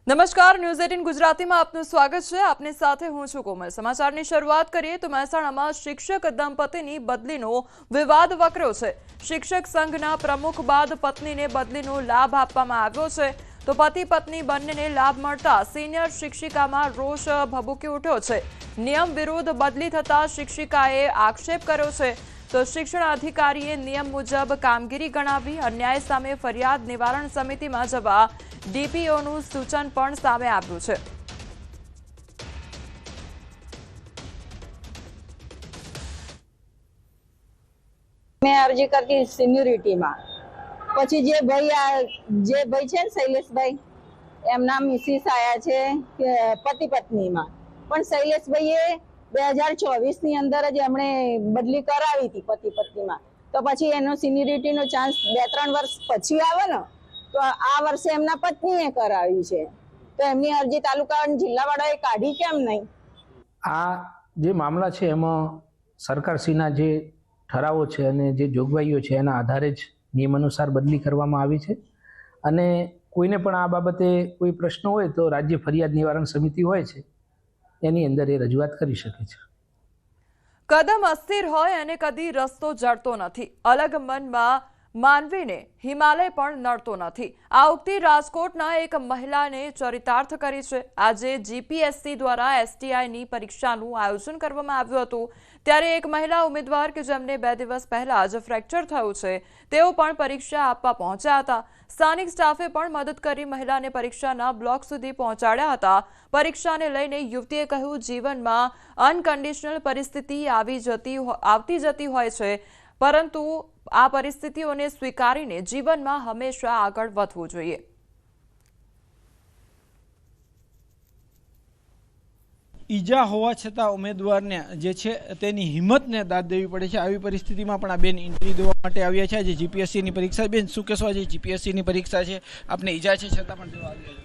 નમસ્કાર, ન્યૂઝ 18 ગુજરાતીમાં આપનું સ્વાગત છે। આપની સાથે હું છું કોમલ। સમાચારની શરૂઆત કરીએ તો મહેસાણામાં શિક્ષક દંપતીની બદલીનો વિવાદ વકર્યો છે। શિક્ષક સંઘના પ્રમુખ બાદ પત્નીને બદલીનો લાભ આપવામાં આવ્યો છે તો પતિ પત્ની બંનેને લાભ મળતા સિનિયર શિક્ષિકામાં રોષ ભભૂકી ઉઠ્યો છે। નિયમ વિરુદ્ધ બદલી થતા શિક્ષિકાએ આક્ષેપ કર્યો છે તો શિક્ષણ અધિકારીએ નિયમ મુજબ કામગીરી ગણાવી અન્યાય સામે ફરિયાદ નિવારણ સમિતિમાં જવા ડીપીઓનું સૂચન પણ સામે આવ્યું છે। મેં અરજી કરતી સિન્યુરિટીમાં પછી જે ભાઈ છે શૈલેષભાઈ એમના મિસિસ આયા છે કે પતિ પત્નીમાં પણ શૈલેષભાઈએ 2024 ની અંદર જ એમણે બદલી કરાવી હતી પતિ પત્નીમાં તો પછી એનો સિન્યુરિટીનો ચાન્સ 2-3 વર્ષ પછી આવે ને તો આ વર્ષે એમના પત્નીએ કરાવી છે તો એમની અરજી તાલુકા અને જિલ્લાવાળાએ કાઢી કેમ નહીં? આ જે મામલા છે એમાં સરકારશ્રીના જે ઠરાવો છે અને જે જોગવાઈઓ છે એના આધારે જ નિયમ અનુસાર બદલી કરવામાં આવી છે અને કોઈને પણ આ બાબતે કોઈ પ્રશ્ન હોય તો રાજ્ય ફરિયાદ નિવારણ સમિતિ હોય છે એની અંદર એ રજૂઆત કરી શકે છે। કદમ અસ્થિર હોય અને કદી રસ્તો જડતો નથી, અલગ મનમાં માનવીને હિમાલય પણ નડતો નથી। આ ઉક્તિ રાજકોટના એક મહિલાને ચરિતાર્થ કરી છે। આજે જીપીએસસી દ્વારા એસટીઆઈની પરીક્ષાનું આયોજન કરવામાં આવ્યું હતું ત્યારે એક મહિલા ઉમેદવાર કે જેમને 2 દિવસ પહેલા જ ફ્રેક્ચર થયું છે તેઓ પણ પરીક્ષા આપવા પહોંચ્યા હતા। સ્થાનિક સ્ટાફે પણ મદદ કરી મહિલાને પરીક્ષાના બ્લોક સુધી પહોંચાડ્યા હતા। પરીક્ષાને લઈને યુવતીએ કહ્યું, જીવનમાં અનકન્ડિશનલ પરિસ્થિતિ આવતી જતી હોય છે પરંતુ આ પરિસ્થિતિઓને સ્વીકારીને જીવનમાં હંમેશા આગળ વધવું જોઈએ। ઈજા હોવા છતાં ઉમેદવારને જે છે તેની હિંમતને દાદ દેવી પડે છે। આવી પરિસ્થિતિમાં પણ આ બેન ઇન્ટરવ્યુ દેવા માટે આવ્યા છે। આજે જીપીએસસીની પરીક્ષા, બેન શું કહેશો? આજે જીપીએસસીની પરીક્ષા છે, આપને ઈજા છે છતાં પણ દેવા આવ્યા છે?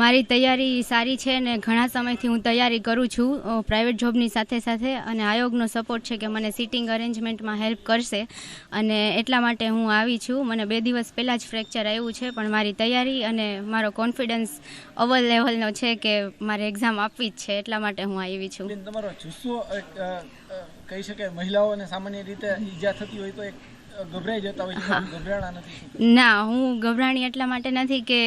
મારી તૈયારી સારી છે અને ઘણા સમયથી હું તૈયારી કરું છું પ્રાઇવેટ જોબની સાથે સાથે અને આયોગનો સપોર્ટ છે કે મને સિટિંગ અરેન્જમેન્ટમાં હેલ્પ કરશે અને એટલા માટે હું આવી છું। મને 2 દિવસ પહેલાં જ ફ્રેક્ચર આવ્યું છે પણ મારી તૈયારી અને મારો કોન્ફિડન્સ અવ્વલ લેવલનો છે કે મારે એક્ઝામ આપવી જ છે એટલા માટે હું આવી છું। બેન, તમારો જુસ્સો કહી શકાય, મહિલાઓને સામાન્ય રીતે ઈજા થતી હોય તો એક ગભરાઈ જતા હોય છે, ગભરાણા નથી? ના, હું ગભરાણી એટલા માટે નથી કે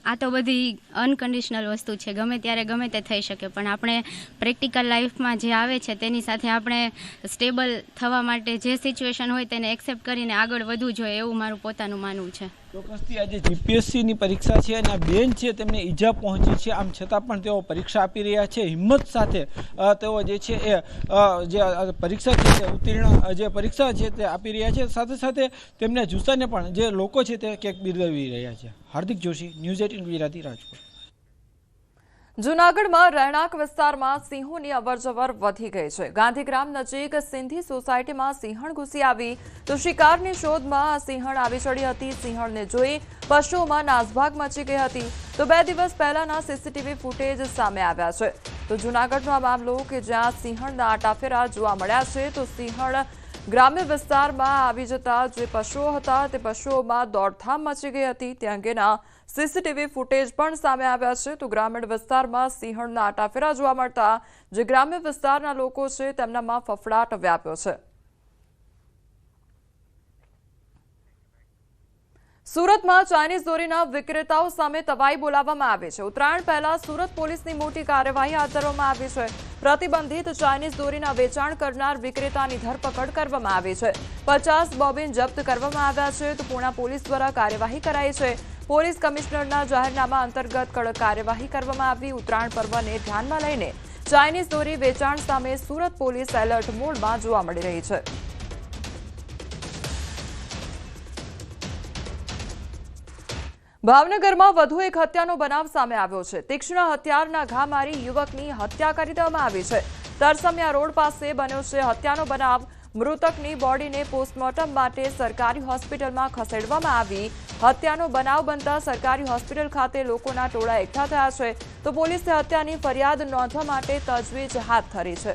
આ તો બધી અનકન્ડિશનલ વસ્તુ છે, ગમે ત્યારે ગમે તે થઈ શકે પણ આપણે પ્રેક્ટિકલ લાઈફમાં જે આવે છે તેની સાથે આપણે સ્ટેબલ થવા માટે જે સિચ્યુએશન હોય તેને એક્સેપ્ટ કરીને આગળ વધવું જોઈએ એવું મારું પોતાનું માનવું છે। ચોક્કસથી આજે જીપીએસસીની પરીક્ષા છે અને આ બેન છે તેમને ઈજા પહોંચી છે, આમ છતાં પણ તેઓ પરીક્ષા આપી રહ્યા છે। હિંમત સાથે તેઓ જે છે એ જે પરીક્ષા છે તે ઉત્તીર્ણ જે પરીક્ષા છે તે આપી રહ્યા છે, સાથે સાથે તેમના જુસ્સાને પણ જે લોકો છે તે ક્યાંક બિરદાવી રહ્યા છે। હાર્દિક જોશી, ન્યૂઝ 18 ગુજરાતી, રાજકોટ। જૂનાગઢમાં રહેણાંક વિસ્તારમાં સિંહોની અવરજવર વધી ગઈ છે। ગાંધીગ્રામ નજીક સિંધી સોસાયટીમાં સિંહણ ઘૂસી આવી તો શિકારની શોધમાં આ સિંહણ આવી ચડી હતી। સિંહણને જોઈ પશુઓમાં નાસભાગ મચી ગઈ હતી તો 2 દિવસ પહેલાના સીસીટીવી ફૂટેજ સામે આવ્યા છે। તો જૂનાગઢનો આ મામલો કે જ્યાં સિંહણના આટાફેરા જોવા મળ્યા છે તો સિંહણ ગ્રામ્ય વિસ્તારમાં આવી જતા જે પશુઓ હતા તે પશુઓમાં દોડધામ મચી ગઈ હતી તે અંગેના સીસીટીવી ફૂટેજ પણ સામે આવ્યા છે। તો ગ્રામીણ વિસ્તારમાં સિંહણના આટાફેરા જોવા મળતા જે ગ્રામ્ય વિસ્તારના લોકો છે તેમનામાં ફફડાટ વ્યાપ્યો છે। સુરતમાં ચાઇનીઝ દોરીના વિક્રેતાઓ સામે તવાઈ બોલાવવામાં આવી છે। ઉત્તરાયણ પહેલા સુરત પોલીસની મોટી કાર્યવાહી હાથ ધરવામાં આવી છે। પ્રતિબંધિત ચાઇનીઝ દોરીના વેચાણ કરનાર વિક્રેતાની ધરપકડ કરવામાં આવી છે। 50 બોબિન જપ્ત કરવામાં આવ્યા છે તો પૂણા પોલીસ દ્વારા કાર્યવાહી કરાઈ છે। પોલીસ કમિશનરના જાહેરનામા અંતર્ગત કડક કાર્યવાહી કરવામાં આવી। ઉત્તરાયણ પર્વને ધ્યાનમાં લઈને ચાઇનીઝ દોરી વેચાણ સામે સુરત પોલીસ એલર્ટ મોડમાં જોવા મળી રહી છે। ભાવનગરમાં વધુ એક હત્યાનો બનાવ સામે આવ્યો છે। તીક્ષ્ણ હથિયારના ઘા મારી યુવકની હત્યા કરી દેવામાં આવી છે। તરસમિયા રોડ પાસે બન્યો છે હત્યાનો બનાવ। મૃતકની બોડીને પોસ્ટમોર્ટમ માટે સરકારી હોસ્પિટલમાં ખસેડવામાં આવી। હત્યાનો બનાવ બનતા સરકારી હોસ્પિટલ ખાતે લોકોના ટોળા એકઠા થયા છે તો પોલીસે હત્યાની ફરિયાદ નોંધવા માટે તજવીજ હાથ ધરી છે।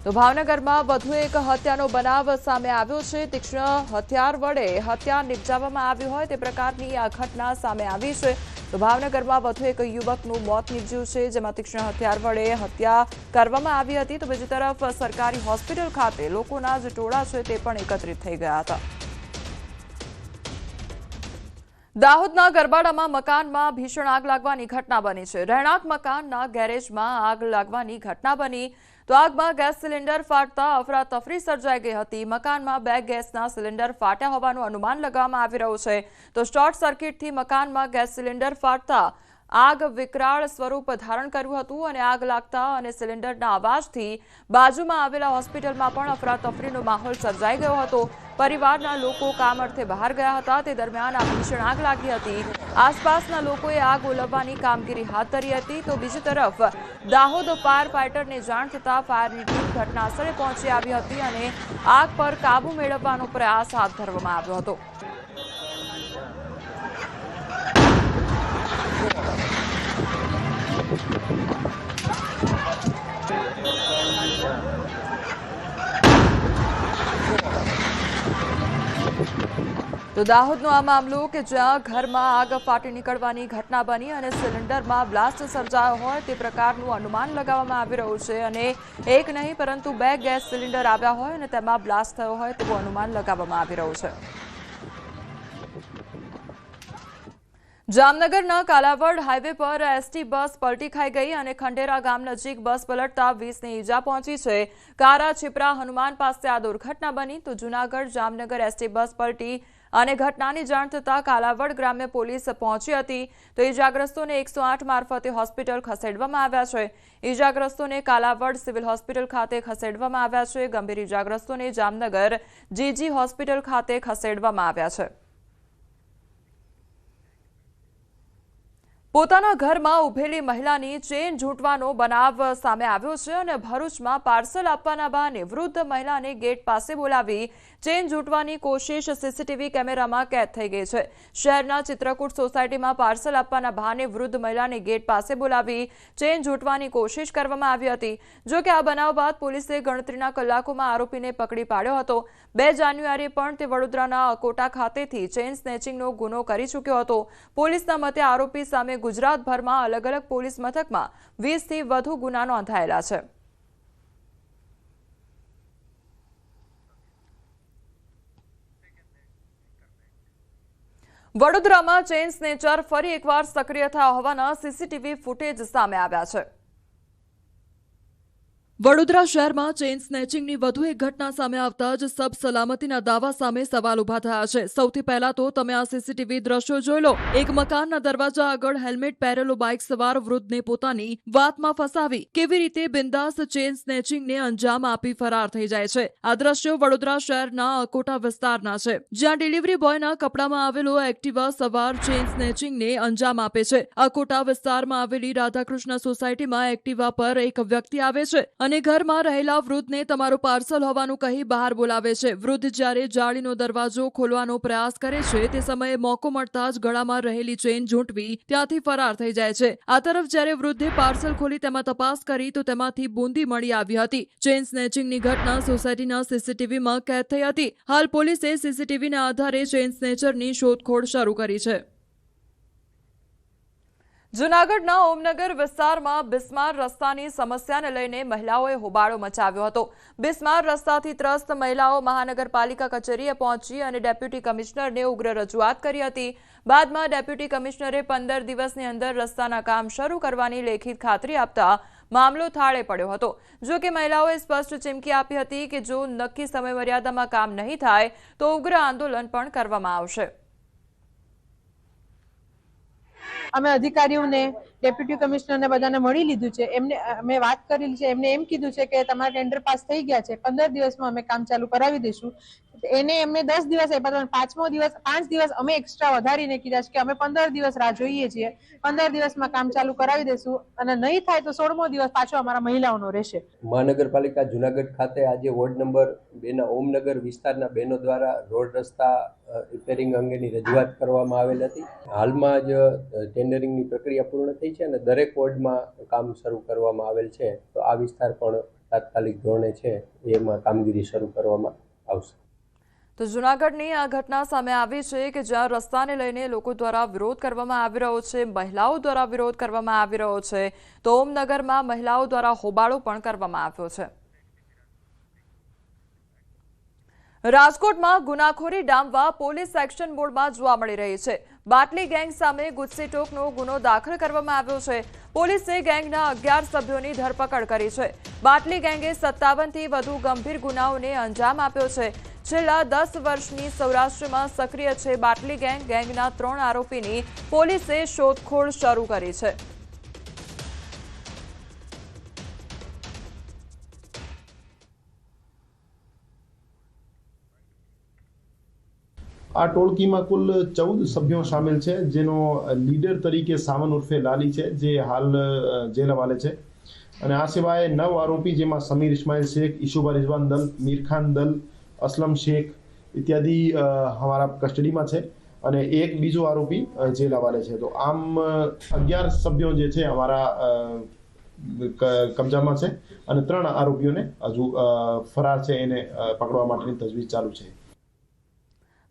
તો ભાવનગરમાં વધુ એક હત્યાનો બનાવ સામે આવ્યો છે. તીક્ષ્ણ હથિયાર વડે હત્યા નિપજાવવામાં આવ્યું હોય તે પ્રકારની આ ઘટના સામે આવી છે. તો ભાવનગરમાં વધુ એક યુવકનું મોત નીપજ્યું છે, જેમાં તીક્ષ્ણ હથિયાર વડે હત્યા કરવામાં આવી હતી. તો બીજી તરફ સરકારી હોસ્પિટલ ખાતે લોકોના જે ટોળા છે તે પણ એકત્રિત થઈ ગયા હતા. દાહોદના ગરબાડામાં મકાનમાં ભીષણ આગ લાગવાની ઘટના બની છે. રહેણાંક મકાનના ગેરેજમાં આગ લાગવાની ઘટના બની. તો આગમાં ગેસ સિલિન્ડર ફાટતા અફરાતફરી સર્જાઈ ગઈ હતી. મકાનમાં 2 ગેસના સિલિન્ડર ફાટ્યા હોવાનું અનુમાન લગાવવામાં આવી રહ્યું છે. તો શોર્ટ સર્કિટથી મકાનમાં ગેસ સિલિન્ડર ફાટતા આગ વિકરાળ સ્વરૂપ ધારણ કર્યું હતું અને આગ લાગતા અને સિલિન્ડરના અવાજથી બાજુમાં આવેલા હોસ્પિટલમાં પણ અફરાતફરીનો માહોલ સર્જાઈ ગયો હતો. પરિવારના લોકો કામ અર્થે બહાર ગયા હતા. તે દરમિયાન આ ભીષણ આગ લાગી હતી. આસપાસના લોકોએ આગ ઓલવવાની કામગીરી હાથ ધરી હતી. તો બીજી તરફ દાહોદ ફાયર ફાઇટરને જાણ થતાં ફાયરની ટીમ ઘટનાસ્થળે પહોંચી આવી હતી અને આગ પર કાબુ મેળવવાનો પ્રયાસ હાથ ધરવામાં આવ્યો હતો. તો દાહોદનો આ મામલો કે જ્યાં ઘરમાં આગ ફાટી નીકળવાની ઘટના બની અને સિલિન્ડરમાં બ્લાસ્ટ સર્જાયો હોય તે પ્રકારનું અનુમાન લગાવવામાં આવી રહ્યું છે અને એક નહીં પરંતુ 2 ગેસ સિલિન્ડર આવ્યા હોય અને તેમાં બ્લાસ્ટ થયો હોય તેવું અનુમાન લગાવવામાં આવી રહ્યું છે. જામનગરના કાલાવડ હાઈવે પર એસટી બસ પલટી ખાઈ ગઈ અને ખંડેરા ગામ નજીક બસ પલટતા 20ને ઈજા પહોંચી છે. કારા છીપરા હનુમાન પાસે આ દુર્ઘટના બની. તો જૂનાગઢ જામનગર એસટી બસ પલટી અને ઘટનાની જાણ થતાં કાલાવડ ગ્રામ્ય પોલીસ પહોંચી હતી. તો ઈજાગ્રસ્તોને 108 મારફતે હોસ્પિટલ ખસેડવામાં આવ્યા છે. ઈજાગ્રસ્તોને કાલાવડ સિવિલ હોસ્પિટલ ખાતે ખસેડવામાં આવ્યા છે. ગંભીર ઈજાગ્રસ્તોને જામનગર જીજી હોસ્પિટલ ખાતે ખસેડવામાં આવ્યા છે. પોતાના ઘરમાં ઉભેલી મહિલાની ચેન ઝૂંટવાનો બનાવ સામે આવ્યો છે અને ભરૂચમાં પાર્સલ આપવાના બહાને વૃદ્ધ મહિલાને ગેટ પાસે બોલાવી ચેન ઝૂંટવાની કોશિશ સીસીટીવી કેમેરામાં કેદ થઈ ગઈ છે. શહેરના ચિત્રકૂટ સોસાયટીમાં પાર્સલ આપવાના બહાને વૃદ્ધ મહિલાને ગેટ પાસે બોલાવી ચેન ઝૂંટવાની કોશિશ કરવામાં આવી હતી. જો કે આ બનાવ બાદ પોલીસે ગણતરીના કલાકોમાં આરોપીને પકડી પાડ્યો હતો. 2 જાન્યુઆરીએ પણ તે વડોદરાના અકોટા ખાતેથી ચેન સ્નેચિંગનો ગુનો કરી ચૂક્યો હતો. પોલીસના મતે આરોપી સામે ગુજરાતભરમાં અલગ અલગ પોલીસ મથકમાં 20થી વધુ ગુના નોંધાયેલા છે. વડોદરામાં ચેન સ્નેચર ફરી એકવાર સક્રિય થયા હોવાના સીસીટીવી ફૂટેજ સામે આવ્યા છે. વડોદરા શહેરમાં ચેન સ્નેચિંગની વધુ એક ઘટના સામે આવતા જ સબ સલામતીના દાવા સામે સવાલ ઉભા થયા છે. સૌથી પહેલા તો તમે આ સીસીટીવી દ્રશ્યો જોઈ લો. એક મકાનના દરવાજા આગળ હેલ્મેટ પહેરેલો બાઇક સવાર વૃદ્ધને પોતાની વાતમાં ફસાવી કેવી રીતે બિંદાસ ચેન સ્નેચિંગને અંજામ આપી ફરાર થઈ જાય છે. આ દ્રશ્યો વડોદરા શહેરના અકોટા વિસ્તારના છે, જ્યાં ડિલિવરી બોયના કપડામાં આવેલો એક્ટિવા સવાર ચેન સ્નેચિંગને અંજામ આપે છે. અકોટા વિસ્તારમાં આવેલી રાધાકૃષ્ણ સોસાયટીમાં એક્ટિવા પર એક વ્યક્તિ આવે છે અને ઘરમાં રહેલા વૃદ્ધને તમારું પાર્સલ હોવાનું કહી બહાર બોલાવે છે. વૃદ્ધ જ્યારે જાળીનો દરવાજો ખોલવાનો પ્રયાસ કરે છે તે સમયે મોકો મળતા જ ગળામાં રહેલી ચેન ઝૂંટવી ત્યાંથી ફરાર થઈ જાય છે. આ તરફ જ્યારે વૃદ્ધે પાર્સલ ખોલી તેમાં તપાસ કરી તો તેમાંથી બૂંદી મળી આવી હતી. ચેન સ્નેચિંગની ઘટના સોસાયટીના સીસીટીવીમાં કેદ થઈ હતી. હાલ પોલીસે સીસીટીવીના આધારે ચેન સ્નેચરની શોધખોળ શરૂ કરી છે. જૂનાગઢના ઓમનગર વિસ્તારમાં બિસ્માર રસ્તાની સમસ્યાને લઈને મહિલાઓએ હોબાળો મચાવ્યો હતો. બિસ્માર રસ્તાથી ત્રસ્ત મહિલાઓ મહાનગરપાલિકા કચેરીએ પહોંચી અને ડેપ્યુટી કમિશનરને ઉગ્ર રજૂઆત કરી હતી. બાદમાં ડેપ્યુટી કમિશનરે 15 દિવસની અંદર રસ્તાના કામ શરૂ કરવાની લેખિત ખાતરી આપતા મામલો થાળે પડ્યો હતો. જો કે મહિલાઓએ સ્પષ્ટ ચીમકી આપી હતી કે જો નક્કી સમયમર્યાદામાં કામ નહીં થાય તો ઉગ્ર આંદોલન પણ કરવામાં આવશે. અમે અધિકારીઓને ડેપ્યુટી કમિશનરને બધાને મળી લીધું છે. એમને અમે વાત કરેલી છે. એમને એમ કીધું છે કે તમારા ટેન્ડર પાસ થઈ ગયા છે, 15 દિવસમાં અમે કામ ચાલુ કરાવી દઈશું. એને એમને 10 દિવસ આપ્યા, 5મો દિવસ 5 દિવસ અમે એક્સ્ટ્રા વધારીને કીધા છે કે અમે 15 દિવસ રાહ જોઈએ છીએ. 15 દિવસમાં કામ ચાલુ કરાવી દઈશું અને નહીં થાય તો 16મો દિવસ પાછો અમારા મહિલાઓનો રહેશે. મહાનગરપાલિકા જુનાગઢ ખાતે આજે વોર્ડ નંબર 2 ના ઓમનગર વિસ્તારના બહેનો દ્વારા રોડ રસ્તા રિપેરિંગ અંગેની રજૂઆત કરવામાં આવેલ હતી. હાલમાં જ ટેન્ડરિંગની પ્રક્રિયા પૂર્ણ થઈ છે અને દરેક વોર્ડમાં કામ શરૂ કરવામાં આવેલ છે. તો આ વિસ્તાર પણ તાત્કાલિક ધોરણે છે એમાં કામગીરી શરૂ કરવામાં આવશે. તો જૂનાગઢની આ ઘટના સામે આવી છે કે જ્યાં રસ્તાને લઈને લોકો દ્વારા વિરોધ કરવામાં આવી રહ્યો છે, મહિલાઓ દ્વારા વિરોધ કરવામાં આવી રહ્યો છે, તો ઓમનગરમાં મહિલાઓ દ્વારા હોબાળો પણ કરવામાં આવ્યો છે. રાજકોટમાં ગુનાખોરી ડામવા પોલીસ એક્શન મોડમાં જોવા મળી રહી છે. બાટલી ગેંગ સામે ગુસ્સીટોકનો ગુનો દાખલ કરવામાં આવ્યો છે. પોલીસે ગેંગના 11 સભ્યોની ધરપકડ કરી છે. બાટલી ગેંગે 57થી વધુ ગંભીર ગુનાઓને અંજામ આપ્યો છે. છેલ્લા 10 વર્ષની સૌરાષ્ટ્રમાં સક્રિય છે બાટલી ગેંગ. ગેંગના 3 આરોપીની પોલીસે શોધખોળ શરૂ કરી છે. આ ટોળકીમાં કુલ 14 સભ્યો સામેલ છે, જેનો લીડર તરીકે સાવન ઉર્ફે લાલી છે, જે હાલ જેલ હવાલે છે. અને આ સિવાય 9 આરોપી, જેમાં સમીર ઇસ્માઇલ શેખ, ઈશુબા रिजवान दल, मीर खान दल, असलम शेख इत्यादि हमारा कस्टडीમાં છે. અને એક બીજો આરોપી જેલ હવાલે છે. તો આમ 11 સભ્યો જે છે અમારા કબજામાં છે અને 3 આરોપીઓને હજુ ફરાર છે એને પકડવા માટેની તજવીજ ચાલુ છે.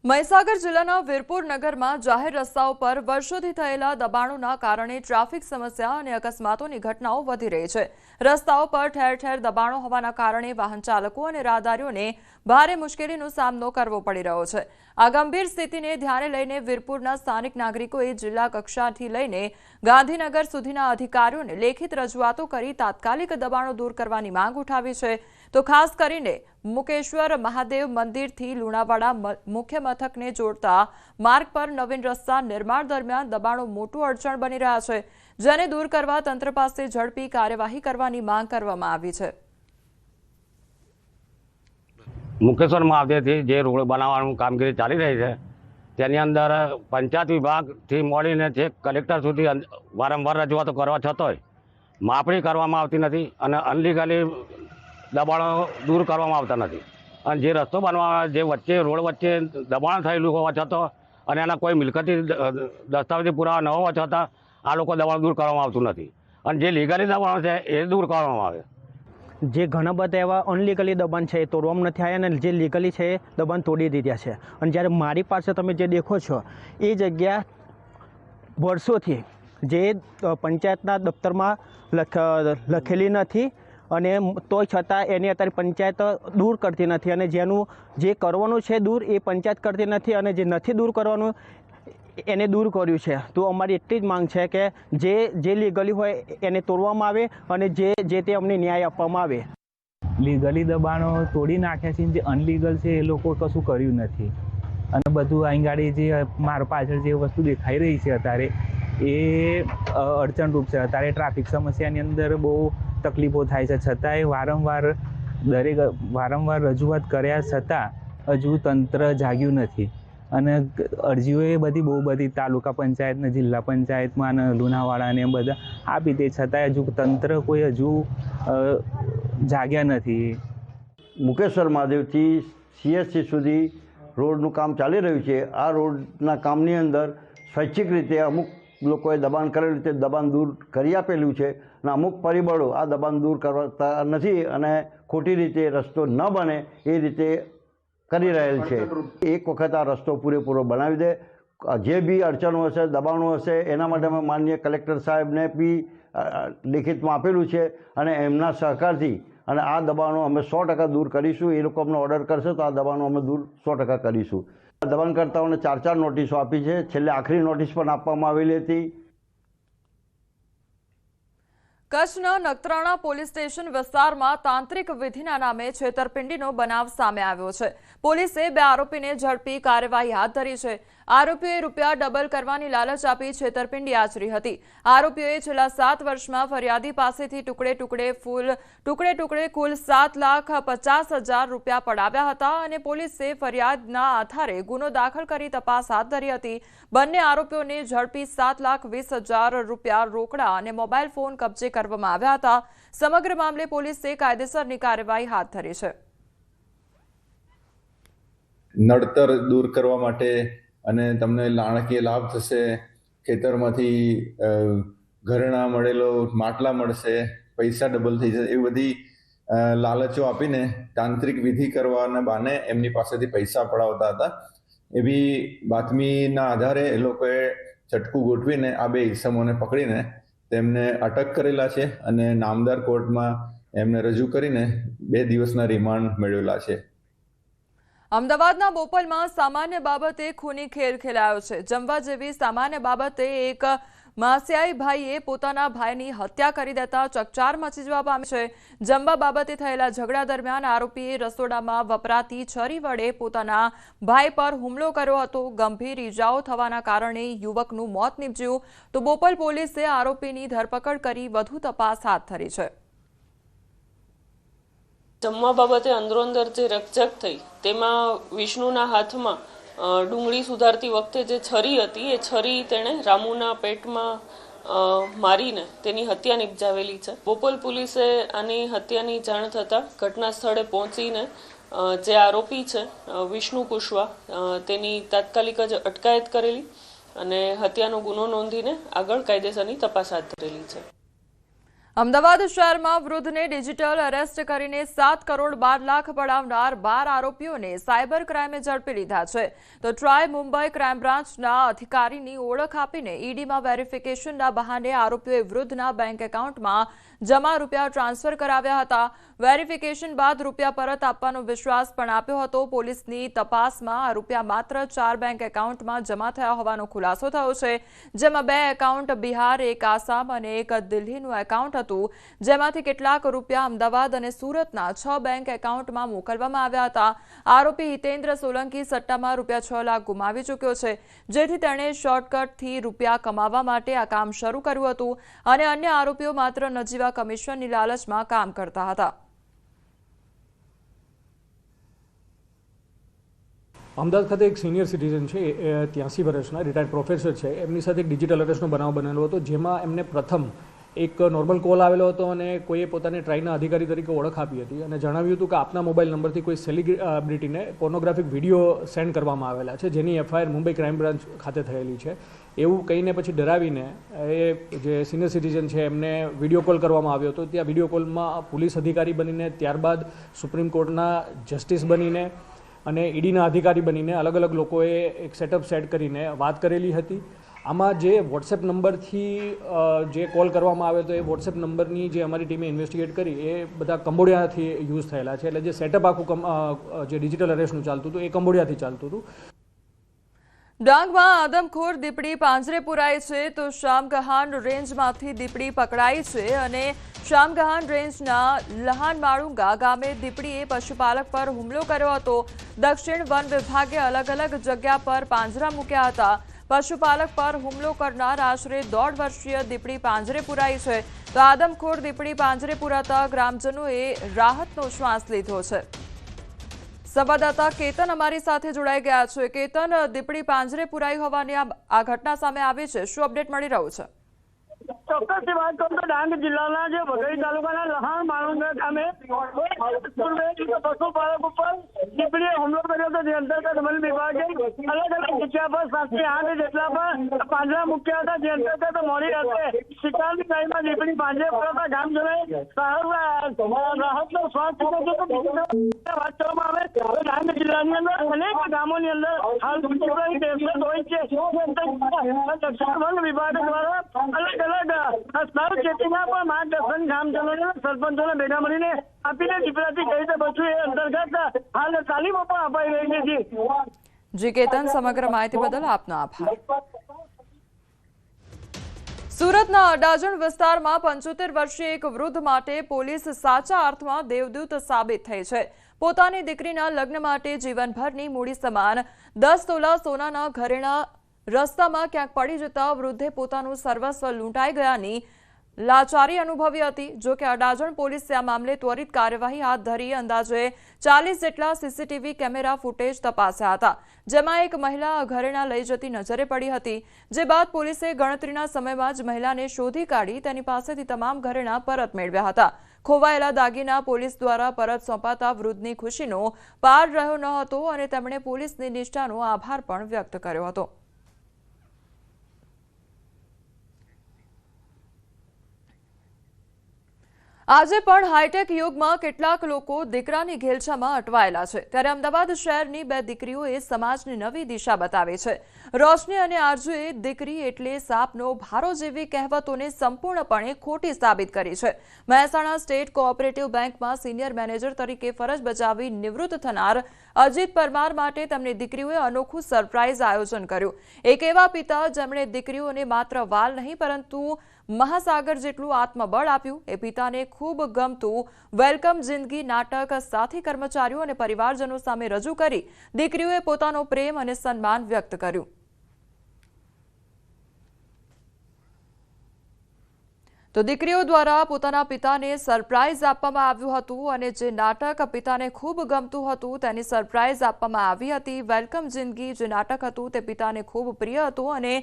મહીસાગર જિલ્લાના વીરપુર નગરમાં જાહેર રસ્તાઓ પર વર્ષોથી થયેલા દબાણોના કારણે ટ્રાફિક સમસ્યા અને અકસ્માતોની ઘટનાઓ વધી રહી છે. રસ્તાઓ પર ઠેર ઠેર દબાણો હોવાના કારણે વાહન ચાલકો અને રાહદારીઓને ભારે મુશ્કેલીનો સામનો કરવો પડી રહ્યો છે. આ ગંભીર સ્થિતિને ધ્યાને લઈને વીરપુરના સ્થાનિક નાગરિકોએ જિલ્લા કક્ષાથી લઈને ગાંધીનગર સુધીના અધિકારીઓને લેખિત રજૂઆતો કરી તાત્કાલિક દબાણો દૂર કરવાની માંગ ઉઠાવી છે. તો ખાસ કરીને મુકેશ્વર મહાદેવ મંદિરથી લુણાવાડા મુખ્ય મથકને જોડતા માર્ગ પર નવીન રસ્તા નિર્માણ દરમિયાન દબાણો મોટું અડચણ બની રહ્યા છે, જેને દૂર કરવા તંત્ર પાસે ઝડપી કાર્યવાહી કરવાની માંગ કરવામાં આવી છે. મુકેશ્વર મહાદેવથી જે રોડ બનાવવાનું કામગીરી ચાલી રહી છે, તેની અંદર પંચાયત વિભાગથી મળીને છેક કલેક્ટર સુધી વારંવાર રજૂઆતો કરવા છતાંય માપણી કરવામાં આવતી નથી અને અનલીગલી દબાણો દૂર કરવામાં આવતા નથી. અને જે રસ્તો બનવા જે વચ્ચે રોડ વચ્ચે દબાણ થયેલું હોવા છતાં અને એના કોઈ મિલકતી દસ્તાવેજી પુરાવા ન હોવા છતાં આ લોકો દબાણ દૂર કરવામાં આવતું નથી. અને જે લીગલી દબાણો છે એ દૂર કરવામાં આવે. જે ઘણા બધા એવા અનલીગલી દબાણ છે એ તોડવામાં નથી આવ્યા અને જે લીગલી છે એ દબાણ તોડી દીધા છે. અને જ્યારે મારી પાસે તમે જે દેખો છો એ જગ્યા વર્ષોથી જે પંચાયતના દફતરમાં લખેલી નથી અને તોય છતાં એની અત્યારે પંચાયત દૂર કરતી નથી. અને જેનું જે કરવાનું છે દૂર એ પંચાયત કરતી નથી અને જે નથી દૂર કરવાનું એને દૂર કર્યું છે. તો અમારી એટલી જ માંગ છે કે જે લીગલી હોય એને તોડવામાં આવે અને જે તે અમને ન્યાય આપવામાં આવે. લીગલી દબાણો તોડી નાખ્યા છે, જે અનલીગલ છે એ લોકો કશું કર્યું નથી. અને બધું અહીં ગાડી જે મારા પાછળ જે વસ્તુ દેખાઈ રહી છે અત્યારે એ અડચણરૂપ છે. અત્યારે ટ્રાફિક સમસ્યાની અંદર બહુ તકલીફો થાય છે, છતાંય વારંવાર રજૂઆત કર્યા છતાં હજુ તંત્ર જાગ્યું નથી. અને અરજીઓ એ બહુ બધી તાલુકા પંચાયત ને જિલ્લા પંચાયતમાં અને લુણાવાડા ને બધા આપી તે છતાંય હજુ તંત્ર કોઈ હજુ જાગ્યા નથી. મુકેશ્વર મહાદેવથી CSC સુધી રોડનું કામ ચાલી રહ્યું છે. આ રોડના કામની અંદર સ્વૈચ્છિક રીતે અમુક લોકોએ દબાણ કરેલું રીતે દબાણ દૂર કરી આપેલું છે અને અમુક પરિબળો આ દબાણ દૂર કરતા નથી અને ખોટી રીતે રસ્તો ન બને એ રીતે કરી રહેલ છે. એક વખત આ રસ્તો પૂરેપૂરો બનાવી દે. જે બી અડચણો હશે, દબાણો હશે, એના માટે અમે માનનીય કલેક્ટર સાહેબને બી લેખિતમાં આપેલું છે અને એમના સહકારથી અને આ દબાણો અમે 100% દૂર કરીશું. એ લોકો અમને ઓર્ડર કરશે તો આ દબાણો અમે દૂર 100% કરીશું. દબાણકર્તાઓને 4 નોટિસો આપી છે. છેલ્લે આખરી નોટિસ પણ આપવામાં આવેલી હતી. કચ્છના નખત્રાણા પોલીસ સ્ટેશન વિસ્તારમાં તાંત્રિક વિધિના નામે છેતરપિંડીનો બનાવ સામે આવ્યો છે. પોલીસે 2 આરોપીને ઝડપી કાર્યવાહી હાથ ધરી છે. આરોપીઓએ રૂપિયા ડબલ કરવાની લાલચ આપી છેતરપિંડી આચરી હતી. આરોપીઓએ છેલ્લા 7 વર્ષમાં ફરિયાદી પાસેથી ટુકડે ટુકડે કુલ 7,50,000 રૂપિયા પડાવ્યા હતા અને પોલીસે ફરિયાદના આધારે ગુનો દાખલ કરી તપાસ હાથ ધરી હતી. બંને આરોપીઓને ઝડપી 7,20,000 રૂપિયા રોકડા અને મોબાઈલ ફોન કબજે કરવામાં આવ્યા હતા. સમગ્ર મામલે પોલીસે કાયદેસરની કાર્યવાહી હાથ ધરી છે. નડતર દૂર કરવા માટે અને તમને નાણાકીય લાભ થશે, ખેતરમાંથી ઘરેણાં મળેલો માટલા મળશે, પૈસા ડબલ થઈ જશે, એ બધી લાલચો આપીને તાંત્રિક વિધિ કરવાના બહાને એમની પાસેથી પૈસા પડાવતા હતા. એવી બાતમીના આધારે એ લોકોએ ચટકું ગોઠવીને આ 2 ઈસમોને પકડીને તેમને અટક કરેલા છે અને નામદાર કોર્ટમાં એમને રજૂ કરીને 2 દિવસના રિમાન્ડ મેળવેલા છે. અમદાવાદના બોપલમાં સામાન્ય બાબતે ખૂની ખેલ ખેલાયો છે. જમવા જેવી સામાન્ય બાબતે એક માસિયાઈ ભાઈએ પોતાના ભાઈની હત્યા કરી દેતા ચકચાર મચી જવા પામી છે. જમવા બાબતે થયેલા ઝઘડા દરમિયાન આરોપીએ રસોડામાં વપરાતી છરી વડે પોતાના ભાઈ પર હુમલો કર્યો હતો. ગંભીર ઈજાઓ થવાના કારણે યુવકનું મોત નીપજ્યું. તો બોપલ પોલીસે આરોપીની ધરપકડ કરી વધુ તપાસ હાથ ધરી છે. જમવા બાબતે અંદરોઅંદર જે રકઝક થઈ તેમાં વિષ્ણુના હાથમાં ડુંગળી સુધારતી વખતે જે છરી હતી એ છરી તેણે રામુના પેટમાં મારીને તેની હત્યા નિપજાવેલી છે. બોપલ પોલીસે આની હત્યાની જાણ થતાં ઘટના સ્થળે પહોંચીને જે આરોપી છે વિષ્ણુ કુશવા તેની તાત્કાલિક જ અટકાયત કરેલી અને હત્યાનો ગુનો નોંધીને આગળ કાયદેસરની તપાસ હાથ ધરેલી છે. અમદાવાદ શહેરમાં વૃદ્ધને ડિજિટલ અરેસ્ટ કરીને 7 કરોડ 12 લાખ પડાવનાર 12 આરોપીઓને સાયબર ક્રાઇમે ઝડપી લીધા છે. તો ટ્રાય મુંબઈ ક્રાઇમ બ્રાન્ચના અધિકારીની ઓળખ આપીને ઈડીમાં વેરિફિકેશનના બહાને આરોપીઓએ વૃદ્ધના બેંક એકાઉન્ટમાં જમા રૂપિયા ટ્રાન્સફર કરાવ્યા હતા. વેરિફિકેશન બાદ રૂપિયા પરત આપવાનો વિશ્વાસ પણ આપ્યો હતો. પોલીસની તપાસમાં આ રૂપિયા માત્ર 4 બેંક એકાઉન્ટમાં જમા થયા હોવાનો ખુલાસો થયો છે. જેમાં 2 એકાઉન્ટ બિહાર, 1 આસામ અને 1 દિલ્હીનું એકાઉન્ટ હતું. જેમાંથી કેટલાક રૂપિયા અમદાવાદ અને સુરતના 6 બેંક એકાઉન્ટમાં મોકલવામાં આવ્યા હતા. આરોપી હિતેન્દ્ર સોલંકી સટ્ટામાં રૂપિયા 6 લાખ ગુમાવી ચૂક્યો છે. જેથી તેણે શોર્ટકટથી રૂપિયા કમાવા માટે આ કામ શરૂ કર્યું હતું અને અન્ય આરોપીઓ માત્ર નજીવા કમિશનની લાલચમાં કામ કરતા હતા. અમદાવાદ ખાતે એક સિનિયર સિટીઝન છે, 83 વર્ષના રિટાયર્ડ પ્રોફેસર છે. એમની સાથે એક ડિજિટલ અરેસ્ટનો બનાવ બનેલો હતો, જેમાં એમને પ્રથમ એક નોર્મલ કોલ આવેલો હતો અને કોઈએ પોતાની ટ્રાયના અધિકારી તરીકે ઓળખ આપી હતી અને જણાવ્યું હતું કે આપના મોબાઈલ નંબરથી કોઈ સેલિબ્રિટીને પોર્નોગ્રાફિક વિડીયો સેન્ડ કરવામાં આવેલા છે, જેની એફઆઈઆર મુંબઈ ક્રાઇમ બ્રાન્ચ ખાતે થયેલી છે. એવું કહીને પછી ડરાવીને એ જે સિનિયર સિટીઝન છે એમને વિડીયો કોલ કરવામાં આવ્યો હતો. ત્યાં વિડીયો કોલમાં પોલીસ અધિકારી બનીને, ત્યારબાદ સુપ્રીમ કોર્ટના જસ્ટિસ બનીને અને ઈડીના અધિકારી બનીને અલગ અલગ લોકોએ એક સેટઅપ સેટ કરીને વાત કરેલી હતી. આમાં જે વોટ્સએપ નંબરથી જે કોલ કરવામાં આવે તો એ વોટ્સએપ નંબરની જે અમારી ટીમે ઇન્વેસ્ટિગેટ કરી એ બધા કંબોડિયાથી યુઝ થયેલા છે. એટલે જે સેટઅપ આખું જે ડિજિટલ અરેસ્ટનું ચાલતું હતું એ કંબોડિયાથી ચાલતું હતું. ડાંગમાં આદમખોર દીપડી પાંજરે પુરાઈ છે. તો શામગહાન રેન્જમાંથી દીપડી પકડાઈ છે અને શામગહાન રેન્જના લહાનમાળુંગા ગામે દીપડીએ પશુપાલક પર હુમલો કર્યો હતો. દક્ષિણ વન વિભાગે અલગ અલગ જગ્યા પર પાંજરા મૂક્યા હતા. પશુપાલક પર હુમલો કરનાર આશરે 1.5 વર્ષીય દીપડી પાંજરે પુરાઈ છે. તો આદમખોર દીપડી પાંજરે પુરાતા ગ્રામજનોએ રાહતનો શ્વાસ લીધો છે. સંવાદદાતા કેતન અમારી સાથે જોડાઈ ગયા છે. કેતન, દીપડી પાંજરે પુરાઈ હોવાની આ ઘટના સામે આવી છે, શું અપડેટ મળી રહ્યું છે? ચોક્કસથી વાત કરું તો ડાંગ જિલ્લાના જે વઘઈ તાલુકાના લહાણ માળુંગા ગામે પશુપાલક ઉપર દીપડીએ હુમલો કર્યો હતો. જે અંતર્ગત વન વિભાગે અલગ અલગ જગ્યા પર 7 થી 8 જેટલા પર પાંજરા મૂક્યા હતા. જે અંતર્ગત મોડી રાત્રે શિકારની ગાયમાં દીપડી પાંજરે પુરાતા ગામજનોએ રાહતનો શ્વાસ લીધો છે. વાત કરવામાં આવે ડાંગ જિલ્લાની અંદર અનેક ગામોની અંદર હાલ દીપડાની દહેશત હોય છે. દક્ષિણ વન વિભાગ દ્વારા અલગ સ્થળ ચેતીના પણ માર્ગદર્શન ગામજનોને, સરપંચોને ભેગા મળીને આપીને દીપડાથી કઈ રીતે બચવું એ અંતર્ગત હાલ તાલીમો પણ અપાઈ રહી છે. જી કેતન, સમગ્ર માહિતી બદલ આપનો આભાર. સુરતના અડાજણ વિસ્તારમાં 75 વર્ષીય એક વૃદ્ધ માટે પોલીસ સાચા અર્થમાં દેવદૂત સાબિત થઈ છે. પોતાની દીકરીના લગ્ન માટે જીવનભરની મૂડી સમાન 10 તોલા સોનાના ઘરેણા રસ્તામાં ક્યાંક પડી જતા વૃદ્ધે પોતાનું સર્વસ્વ લૂંટાઈ ગયાની લાચારી અનુભવી હતી. જો કે અડાજણ પોલીસે આ મામલે ત્વરિત કાર્યવાહી હાથ ધરી અંદાજે 40 જેટલા સીસીટીવી કેમેરા ફૂટેજ તપાસ્યા હતા, જેમાં એક મહિલા ઘરેણા લઈ જતી નજરે પડી હતી. જે બાદ પોલીસે ગણતરીના સમયમાં જ મહિલાને શોધી કાઢી તેની પાસેથી તમામ ઘરેણા પરત મેળવ્યા હતા. ખોવાયેલા દાગીના પોલીસ દ્વારા પરત સોંપાતા વૃદ્ધની ખુશીનો પાર રહ્યો ન હતો અને તેમણે પોલીસની નિષ્ઠાનો આભાર પણ વ્યક્ત કર્યો હતો. આજે પણ હાઈટેક યુગમાં કેટલાક લોકો દીકરાની ઘેલછામાં અટવાયેલા છે, ત્યારે અમદાવાદ શહેરની બે દીકરીઓએ સમાજની નવી દિશા બતાવી છે. રોશની અને આરજુએ દીકરી એટલે સાપનો ભારો જેવી કહેવતોને સંપૂર્ણપણે ખોટી સાબિત કરી છે. મહેસાણા સ્ટેટ કોઓપરેટિવ બેંકમાં સિનિયર મેનેજર તરીકે ફરજ બજાવી નિવૃત્ત થનાર અજીત પરમાર માટે તેમની દીકરીઓએ અનોખું સરપ્રાઇઝ આયોજન કર્યું. એક એવા પિતા જેમણે દીકરીઓને માત્ર વાલ નહીં પરંતુ મહાસાગર જેટલું આત્મબળ આપ્યું. એ પિતાને ખૂબ ગમતું વેલકમ જિંદગી નાટક સાથી કર્મચારીઓ અને પરિવારજનો સામે રજૂ કરી દીકરીઓએ પોતાનો પ્રેમ અને સન્માન વ્યક્ત કર્યું. તો દીકરીઓ દ્વારા પોતાના પિતાને સરપ્રાઇઝ આપવામાં આવ્યું હતું અને જે નાટક પિતાને ખૂબ ગમતું હતું તેની સરપ્રાઇઝ આપવામાં આવી હતી. વેલકમ જિંદગી જે નાટક હતું તે પિતાને ખૂબ પ્રિય હતું અને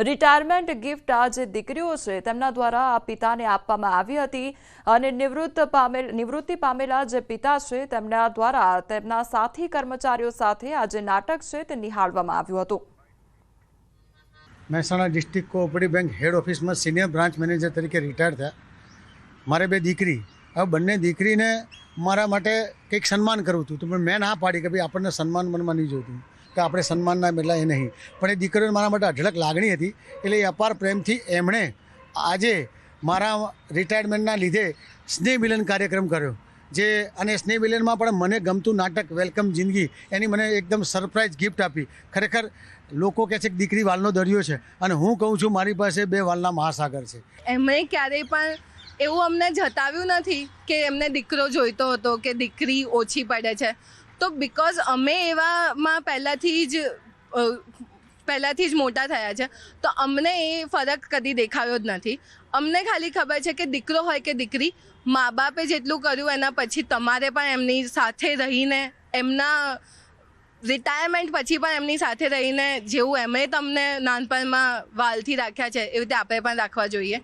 રિટાયરમેન્ટ ગિફ્ટ આ જે દીકરીઓ છે તેમના દ્વારા આ પિતાને આપવામાં આવી હતી અને નિવૃત્તિ પામેલા જે પિતા છે તેમના દ્વારા તેમના સાથી કર્મચારીઓ સાથે આ જે નાટક છે તે નિહાળવામાં આવ્યું હતું. મહેસાણા ડિસ્ટ્રિક્ટ કોઓપરેટિવ બેંક હેડ ઓફિસમાં સિનિયર બ્રાન્ચ મેનેજર તરીકે રિટાયર થયા. મારે બે દીકરી, હવે બંને દીકરીને મારા માટે કંઈક સન્માન કરવું હતું, તો મેં ના પાડી કે ભાઈ આપણને સન્માન મનમાં નહીં જોતું, કે આપણે સન્માનના બદલા એ નહીં. પણ એ દીકરીઓને મારા માટે અઢળક લાગણી હતી, એટલે એ અપાર પ્રેમથી એમણે આજે મારા રિટાયરમેન્ટના લીધે સ્નેહ મિલન કાર્યક્રમ કર્યો. અને સ્નેહ મિલનમાં પણ મને ગમતું નાટક વેલકમ જિંદગી એની મને એકદમ સરપ્રાઇઝ ગિફ્ટ આપી. ખરેખર લોકો કહે છે કે દીકરી વાલનો દરિયો છે અને હું કહું છું મારી પાસે બે વાલના મહાસાગર છે. એમણે ક્યારેય પણ એવું અમને જતાવ્યું નથી કે એમને દીકરો જોઈતો હતો કે દીકરી ઓછી પડે છે. તો બિકોઝ અમે એવામાં પહેલાંથી જ મોટા થયા છે, તો અમને એ ફરક કદી દેખાયો જ નથી. અમને ખાલી ખબર છે કે દીકરો હોય કે દીકરી, મા બાપે જેટલું કર્યું એના પછી તમારે પણ એમની સાથે રહીને, એમના રિટાયરમેન્ટ પછી પણ એમની સાથે રહીને જેવું એમણે તમને નાનપણમાં વાલથી રાખ્યા છે એવી રીતે આપણે પણ રાખવા જોઈએ.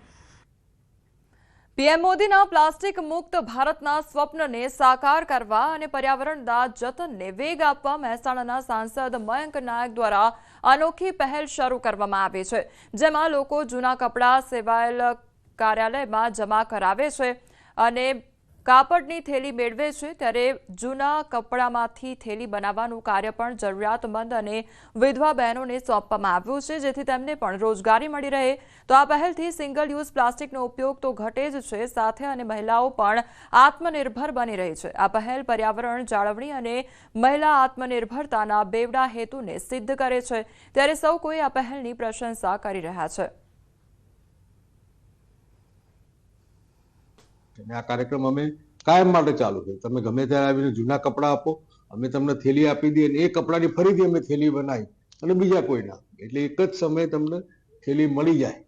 પીએમ મોદીના પ્લાસ્ટિક મુક્ત ભારતના સ્વપ્નને સાકાર કરવા અને પર્યાવરણના જતનને વેગ આપવા મહેસાણાના સાંસદ મયંક નાયક દ્વારા અનોખી પહેલ શરૂ કરવામાં આવી છે, જેમાં લોકો જૂના કપડાં સેવાયેલ કાર્યાલયમાં જમા કરાવે છે અને કાપડની થેલી મેળવે છે. ત્યારે જૂના કપડામાંથી થેલી બનાવવાનું કાર્ય પણ જરૂરિયાતમંદ અને વિધવા બહેનોને સોંપવામાં આવ્યું છે, જેથી તેમને પણ રોજગારી મળી રહે. તો આ પહેલથી સિંગલ યુઝ પ્લાસ્ટિકનો ઉપયોગ તો ઘટે જ છે, સાથે અને મહિલાઓ પણ આત્મનિર્ભર બની રહી છે. આ પહેલ પર્યાવરણ જાળવણી અને મહિલા આત્મનિર્ભરતાના બેવડા હેતુને સિદ્ધ કરે છે, ત્યારે સૌ કોઈ આ પહેલની પ્રશંસા કરી રહ્યા છે. આ કાર્યક્રમ અમે કાયમ માટે ચાલુ કર્યો. તમે ગમે ત્યારે આવીને જૂના કપડાં આપો, અમે તમને થેલી આપી દઈએ અને એ કપડાની ફરીથી અમે થેલી બનાવી અને બીજા કોઈને આપીએ, એટલે એક જ સમયે તમને થેલી મળી જાય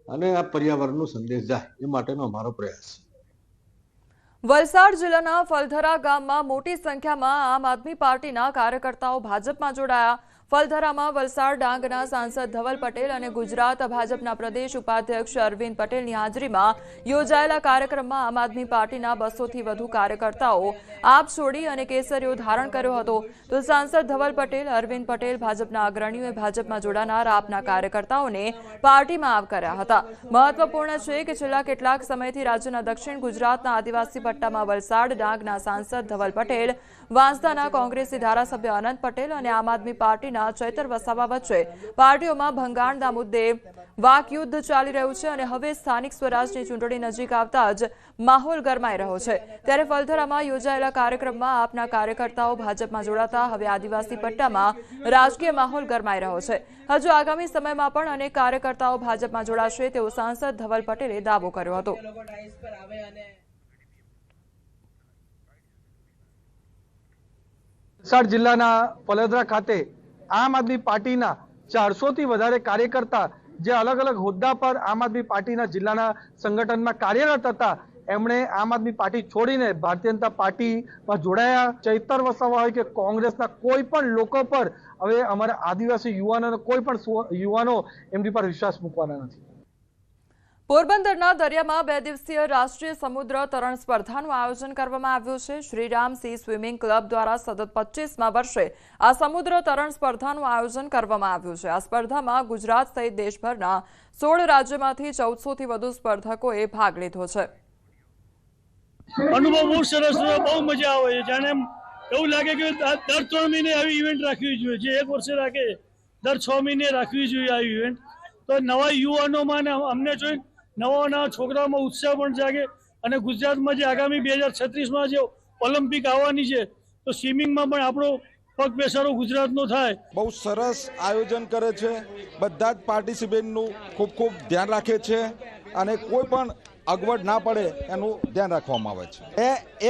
અને આ પર્યાવરણનો સંદેશ જાય, એ માટેનો અમારો પ્રયાસ છે. વલસાડ જિલ્લાના ફલધરા ગામમાં મોટી સંખ્યામાં આમ આદમી પાર્ટીના કાર્યકર્તાઓ ભાજપમાં જોડાયા. ફલધરામાં વલસાડ ડાંગના સાંસદ ધવલ પટેલ અને ગુજરાત ભાજપના પ્રદેશ ઉપાધ્યક્ષ અરવિંદ પટેલની હાજરીમાં યોજાયેલા કાર્યક્રમમાં આમ આદમી પાર્ટીના 200થી વધુ કાર્યકર્તાઓ આપ છોડી અને કેસરીઓ ધારણ કર્યો હતો. તો સાંસદ ધવલ પટેલ, અરવિંદ પટેલ, ભાજપના અગ્રણીઓએ ભાજપમાં જોડાનાર આપના કાર્યકર્તાઓને પાર્ટીમાં આવકાર્યા હતા. મહત્વપૂર્ણ છે કે છેલ્લા કેટલાક સમયથી રાજ્યના દક્ષિણ ગુજરાતના આદિવાસી પટ્ટામાં વલસાડ ડાંગના સાંસદ ધવલ પટેલ, વાંસદાના કોંગ્રેસી ધારાસભ્ય અનંત પટેલ અને આમ આદમી પાર્ટીના ચૈતર વસાવા વચ્ચે પાર્ટીઓમાં ભંગાણના મુદ્દે વાકયુદ્ધ ચાલી રહ્યું છે અને હવે સ્થાનિક સ્વરાજની ચૂંટણી નજીક આવતા જ માહોલ ગરમાઈ રહ્યો છે. ત્યારે ફલધરામાં યોજાયેલા કાર્યક્રમમાં આપના કાર્યકર્તાઓ ભાજપમાં જોડાતા હવે આદિવાસી પટ્ટામાં રાજકીય માહોલ ગરમાઈ રહ્યો છે. હજુ આગામી સમયમાં પણ અનેક કાર્યકર્તાઓ ભાજપમાં જોડાશે તેવો સાંસદ ધવલ પટેલે દાવો કર્યો હતો. વલસાડ જિલ્લાના ફલદરા ખાતે આમ આદમી પાર્ટીના 400થી વધારે કાર્યકર્તા જે અલગ અલગ હોદ્દા પર આમ આદમી પાર્ટીના જિલ્લાના સંગઠનમાં કાર્યરત હતા, એમણે આમ આદમી પાર્ટી છોડીને ભારતીય જનતા પાર્ટીમાં જોડાયા. ચૈતર વસાવા હોય કે કોંગ્રેસના કોઈ પણ લોકો પર હવે અમારા આદિવાસી યુવાનોનો કોઈ પણ યુવાનો એમની પર વિશ્વાસ મૂકવાના નથી. પોરબંદરના દરિયામાં 2 દિવસીય રાષ્ટ્રીય સમુદ્ર તરણ સ્પર્ધાનું આયોજન કરવામાં આવ્યું છે. શ્રીરામ સી સ્વિમિંગ ક્લબ દ્વારા સતત 25મા વર્ષે આ સમુદ્ર તરણ સ્પર્ધાનું આયોજન કરવામાં આવ્યું છે. આ સ્પર્ધામાં ગુજરાત સહિત દેશભરના 16 રાજ્યોમાંથી 1400થી વધુ સ્પર્ધકોએ ભાગ લીધો છે. અનુભવ બહુ સરસ રહ્યો, બહુ મજા આવે છે. જાણે એવું લાગે કે દર 3 મહિને આવી ઇવેન્ટ રાખવી જોઈએ. જે 1 વર્ષે રાખે દર 6 મહિને રાખવી જોઈએ આ ઇવેન્ટ. તો નવા યુવાનોમાં ને અમને જોઈ નવા છોકરાઓમાં ઉત્સાહ પણ જાગે અને ગુજરાતમાં જે આગામી 2036માં જે ઓલિમ્પિક આવવાની છે તો સ્વિમિંગમાં પણ આપણો પગ પેસારો ગુજરાતનો થાય. બહુ સરસ આયોજન કરે છે. બધા જ પાર્ટિસિપેન્ટનું ખૂબ ખૂબ ધ્યાન રાખે છે અને કોઈ પણ અગવડ ના પડે એનું ધ્યાન રાખવામાં આવે છે.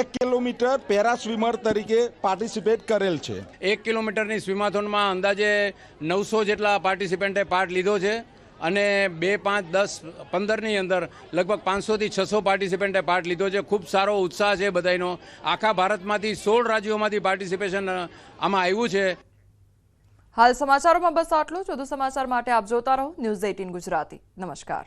1 કિલોમીટર પેરા સ્વિમર તરીકે પાર્ટિસિપેટ કરેલ છે. 1 કિલોમીટરની સ્વિમાથોનમાં અંદાજે 900 જેટલા પાર્ટિસિપેન્ટે પાર્ટ લીધો છે અને 2, 5, 10, 15ની અંદર લગભગ 500 થી 600 પાર્ટિસિપેન્ટે પાર્ટ લીધો છે. ખૂબ સારો ઉત્સાહ છે બધાનો. આખા ભારતમાંથી 16 રાજ્યોમાંથી પાર્ટિસિપેશન આમાં આવ્યું છે. હાલ સમાચારોમાં બસ આટલું જ. વધુ સમાચાર માટે આપ જોતા રહો ન્યૂઝ 18 ગુજરાતી. નમસ્કાર.